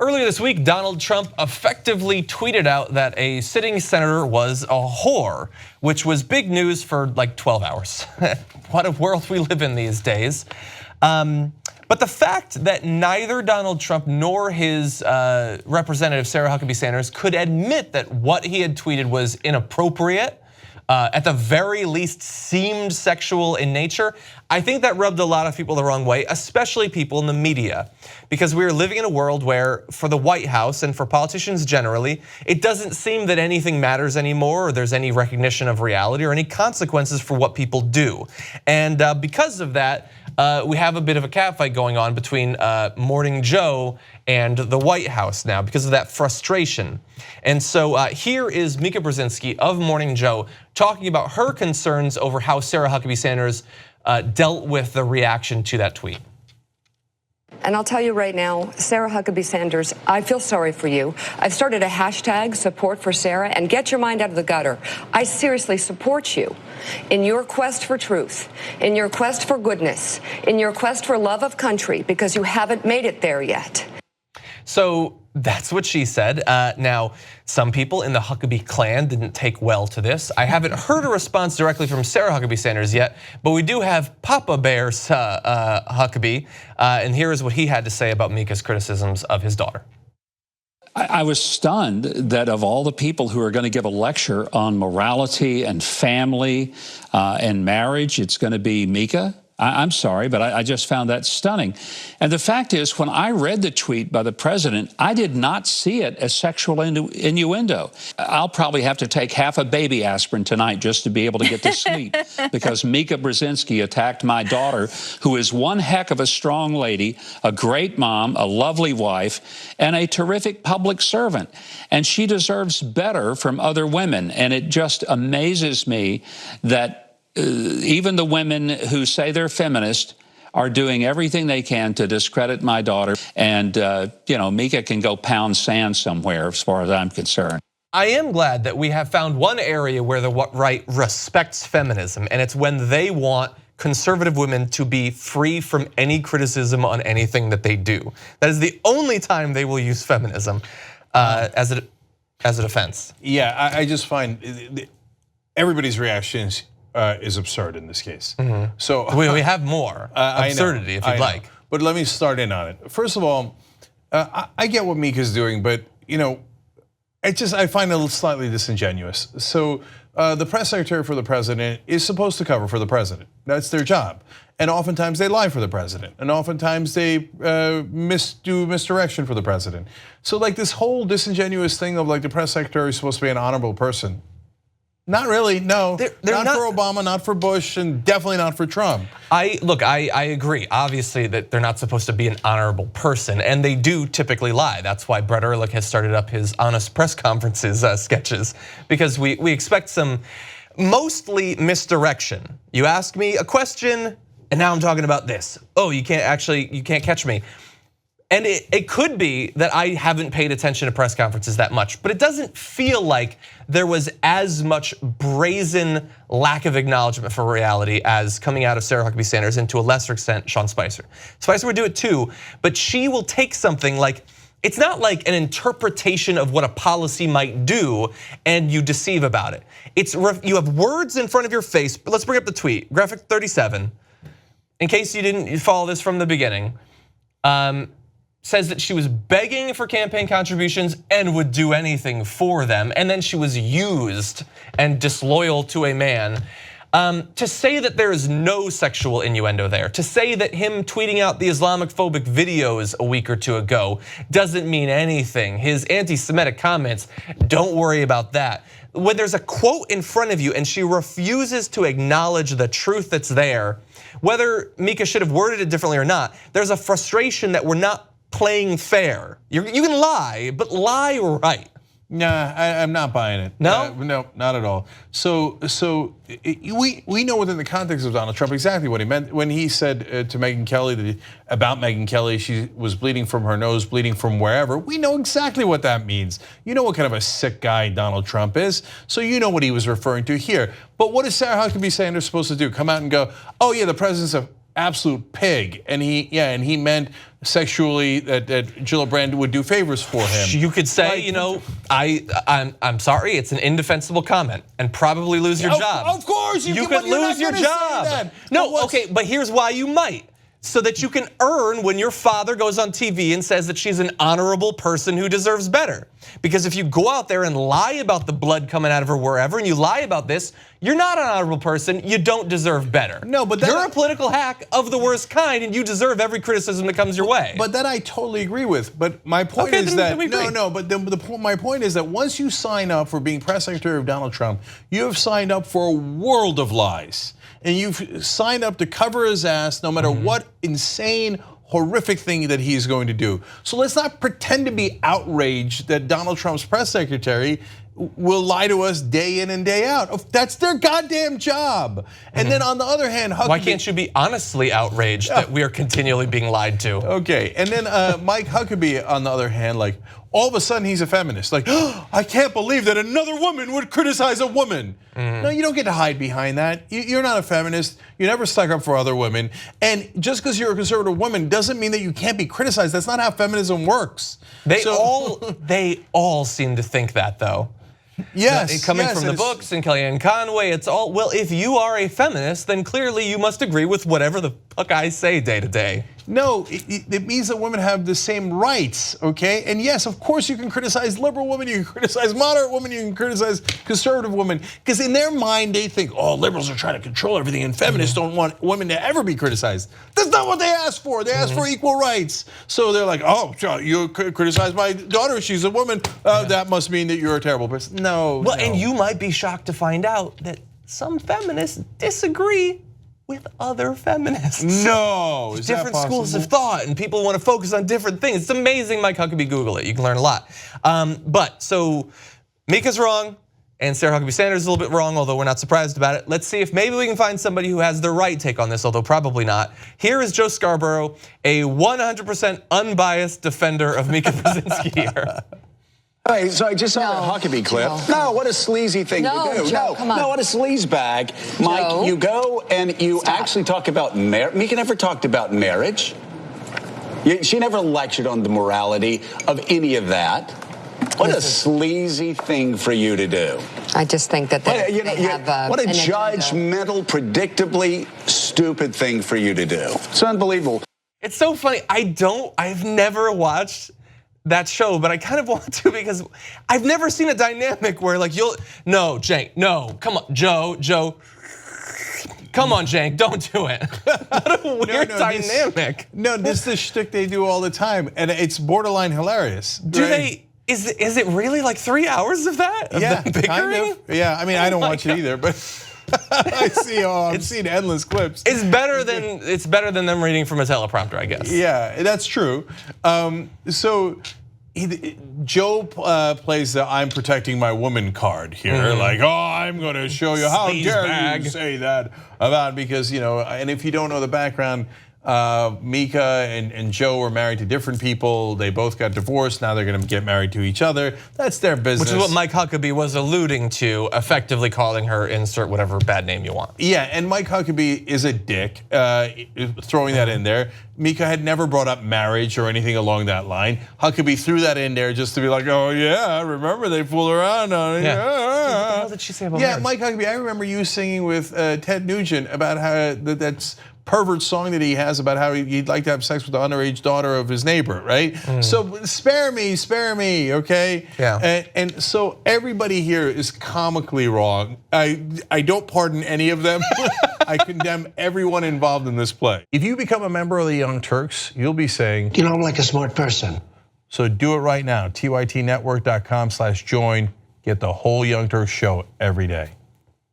Earlier this week, Donald Trump effectively tweeted out that a sitting senator was a whore, which was big news for like 12 hours. What a world we live in these days. But the fact that neither Donald Trump nor his representative, Sarah Huckabee Sanders, could admit that what he had tweeted was inappropriate, at the very least seemed sexual in nature, I think that rubbed a lot of people the wrong way, especially people in the media. Because we are living in a world where for the White House and for politicians generally, it doesn't seem that anything matters anymore or there's any recognition of reality or any consequences for what people do. And because of that, we have a bit of a catfight going on between Morning Joe and the White House now because of that frustration. And so here is Mika Brzezinski of Morning Joe talking about her concerns over how Sarah Huckabee Sanders dealt with the reaction to that tweet. And I'll tell you right now, Sarah Huckabee Sanders, I feel sorry for you. I've started a hashtag support for Sarah, and get your mind out of the gutter. I seriously support you in your quest for truth, in your quest for goodness, in your quest for love of country, because you haven't made it there yet. So that's what she said. Now, some people in the Huckabee clan didn't take well to this. I haven't heard a response directly from Sarah Huckabee Sanders yet, but we do have Papa Bear's Huckabee, and here is what he had to say about Mika's criticisms of his daughter. I was stunned that of all the people who are going to give a lecture on morality and family and marriage, it's going to be Mika. I'm sorry, but I just found that stunning. And the fact is, when I read the tweet by the president, I did not see it as sexual innuendo. I'll probably have to take half a baby aspirin tonight just to be able to get to sleep because Mika Brzezinski attacked my daughter, who is one heck of a strong lady, a great mom, a lovely wife, and a terrific public servant. And she deserves better from other women. And it just amazes me that even the women who say they're feminist are doing everything they can to discredit my daughter. And, Mika can go pound sand somewhere as far as I'm concerned. I am glad that we have found one area where the right respects feminism, and it's when they want conservative women to be free from any criticism on anything that they do. That is the only time they will use feminism as a defense. Yeah, I just find everybody's reactions is absurd in this case. So we have more absurdity if you'd like. But let me start in on it. First of all, I get what Mika's doing, but I find it slightly disingenuous. So the press secretary for the president is supposed to cover for the president. That's their job. And oftentimes they lie for the president. And oftentimes they do misdirection for the president. So like this whole disingenuous thing of like the press secretary is supposed to be an honorable person. Not really, no. Not for Obama, not for Bush, and definitely not for Trump. I agree, obviously, that they're not supposed to be an honorable person, and they do typically lie. That's why Brett Ehrlich has started up his honest press conferences sketches, because we expect some mostly misdirection. You ask me a question, and now I'm talking about this. Oh, you can't catch me. And it could be that I haven't paid attention to press conferences that much, but it doesn't feel like there was as much brazen lack of acknowledgement for reality as coming out of Sarah Huckabee Sanders, and to a lesser extent, Sean Spicer. Spicer would do it too, but she will take something like, it's not like an interpretation of what a policy might do and you deceive about it. You have words in front of your face, but let's bring up the tweet, graphic 37. In case you didn't follow this from the beginning, says that she was begging for campaign contributions and would do anything for them, and then she was used and disloyal to a man. To say that there is no sexual innuendo there, to say that him tweeting out the Islamophobic videos a week or two ago doesn't mean anything. His anti-Semitic comments, don't worry about that. When there's a quote in front of you and she refuses to acknowledge the truth that's there, whether Mika should have worded it differently or not, there's a frustration that we're not playing fair. You can lie, but lie right. Nah, I'm not buying it. No? No, not at all. So we know within the context of Donald Trump exactly what he meant when he said to Megyn Kelly about Megyn Kelly, she was bleeding from her nose, bleeding from wherever. We know exactly what that means. You know what kind of a sick guy Donald Trump is, so you know what he was referring to here. But what is Sarah Huckabee Sanders supposed to do? Come out and go, oh yeah, the president's a absolute pig, and he meant sexually that Gillibrand would do favors for him. You could say, I'm sorry, it's an indefensible comment, and probably lose your job. Of course, you could lose your job. No, okay, but here's why you might. So that you can earn when your father goes on TV and says that she's an honorable person who deserves better. Because if you go out there and lie about the blood coming out of her wherever, and you lie about this, you're not an honorable person, you don't deserve better. No, but you're a political hack of the worst kind, and you deserve every criticism that comes your way. But that I totally agree with. But my point is that my point is that once you sign up for being press secretary of Donald Trump, you have signed up for a world of lies. And you've signed up to cover his ass no matter what insane, horrific thing that he's going to do. So let's not pretend to be outraged that Donald Trump's press secretary will lie to us day in and day out. That's their goddamn job. And then on the other hand, Huckabee, why can't you be honestly outraged that we are continually being lied to? Okay, and then Mike Huckabee on the other hand, like all of a sudden he's a feminist. Like, oh, I can't believe that another woman would criticize a woman. No, you don't get to hide behind that. You're not a feminist. You never stuck up for other women. And just because you're a conservative woman doesn't mean that you can't be criticized. That's not how feminism works. They all seem to think that though. Yes, coming from the books and Kellyanne Conway, it's all, well, if you are a feminist, then clearly you must agree with whatever the fuck I say day to day. No, it means that women have the same rights, okay? And yes, of course you can criticize liberal women, you can criticize moderate women, you can criticize conservative women, because in their mind they think, oh, liberals are trying to control everything and feminists don't want women to ever be criticized. That's not what they asked for. They asked for equal rights. So they're like, oh, you criticize my daughter, she's a woman, that must mean that you're a terrible person. No. Well, and you might be shocked to find out that some feminists disagree with other feminists. No, is different schools of thought, and people want to focus on different things. It's amazing, Mike Huckabee, Google it. You can learn a lot. But so Mika's wrong, and Sarah Huckabee Sanders is a little bit wrong, although we're not surprised about it. Let's see if maybe we can find somebody who has the right take on this, although probably not. Here is Joe Scarborough, a 100% unbiased defender of Mika Brzezinski here. Hey, so I just saw that Huckabee clip. No, what a sleazy thing to do. Joe, come on. No, what a sleaze bag. Mike, you go and you actually talk about marriage. Mika never talked about marriage. She never lectured on the morality of any of that. What a sleazy thing for you to do. I just think that they have what a judgmental, predictably stupid thing for you to do. It's unbelievable. It's so funny. I've never watched that show, but I kind of want to because I've never seen a dynamic where like no, Cenk, no, come on, Joe, come on, Cenk, don't do it. What a weird dynamic. This is the shtick they do all the time, and it's borderline hilarious. Do they? Is it really like 3 hours of that? Yeah, kind of. Yeah, I mean, I don't watch it either, but I've seen endless clips. It's better than them reading from a teleprompter, I guess. Yeah, that's true. So Joe plays the "I'm protecting my woman" card here, like, oh, I'm going to show you how dare you say that about, because and if you don't know the background, Mika and Joe were married to different people. They both got divorced. Now they're going to get married to each other. That's their business. Which is what Mike Huckabee was alluding to, effectively calling her insert whatever bad name you want. Yeah, and Mike Huckabee is a dick, throwing that in there. Mika had never brought up marriage or anything along that line. Huckabee threw that in there just to be like, oh yeah, I remember they fooled around on it. Yeah. What the hell did she say about marriage? Mike Huckabee, I remember you singing with Ted Nugent about how that's pervert song that he has about how he'd like to have sex with the underage daughter of his neighbor, right? So spare me, okay? Yeah. And so everybody here is comically wrong. I don't pardon any of them. I condemn everyone involved in this play. If you become a member of the Young Turks, you'll be saying, I'm like a smart person. So do it right now, tytnetwork.com/join. Get the whole Young Turks show every day.